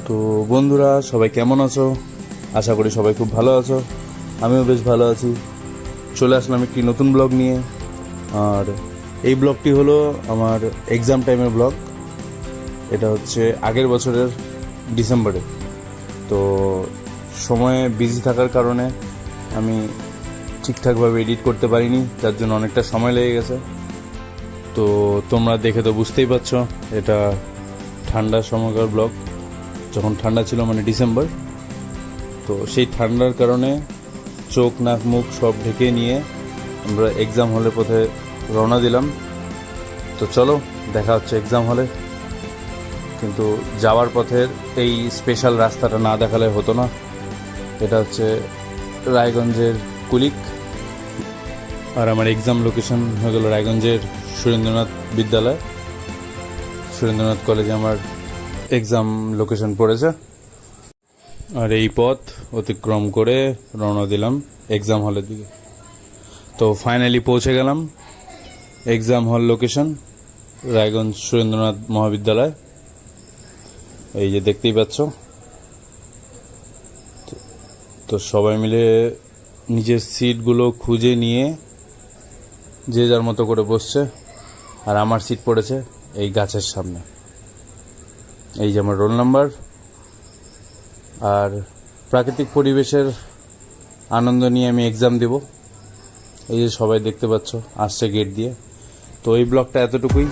তো বন্ধুরা, সবাই কেমন আছো? আশা করি সবাই খুব ভালো আছো। আমিও বেশ ভালো আছি। চলে আসলাম একটি নতুন ব্লগ নিয়ে। আর এই ব্লগটি হলো আমার এক্সাম টাইমের ব্লগ। এটা হচ্ছে আগের বছরের ডিসেম্বরে। তো সময়ে বিজি থাকার কারণে আমি ঠিকঠাকভাবে এডিট করতে পারিনি, তার জন্য অনেকটা সময় লেগে গেছে। তো তোমরা দেখে তো বুঝতেই পারছো, এটা ঠান্ডার সময়কার ব্লগ। যখন ঠান্ডা ছিল, মানে ডিসেম্বর, তো সেই ঠান্ডার কারণে চোখ নাক মুখ সব ঢেকে নিয়ে আমরা এক্সাম হলের পথে রওনা দিলাম। তো চলো দেখা হচ্ছে এক্সাম হলে। কিন্তু যাওয়ার পথের এই স্পেশাল রাস্তাটা না দেখালে হতো না। এটা হচ্ছে রায়গঞ্জের কুলিক, আর আমার এক্সাম লোকেশন হয়ে গেল রায়গঞ্জের সুরেন্দ্রনাথ বিদ্যালয়। সুরেন্দ্রনাথ কলেজে আমার এক্সাম লোকেশন পড়েছে। আর এই পথ অতিক্রম করে রওনা দিলাম এক্সাম হলের দিকে। তো ফাইনালি পৌঁছে গেলাম এক্সাম হল লোকেশন, রায়গঞ্জ সুরেন্দ্রনাথ মহাবিদ্যালয়। এই যে দেখতেই পাচ্ছ। তো সবাই মিলে নিজের সিটগুলো খুঁজে নিয়ে যে যার মতো করে বসছে। আর আমার সিট পড়েছে এই গাছের সামনে। এই যে আমার রোল নাম্বার। আর প্রাকৃতিক পরিবেশের আনন্দ নিয়ে আমি এক্সাম দেব। এই যে সবাই দেখতে পাচ্ছ আসছে গেট দিয়ে। তো এই ব্লগটা এতটুকুই।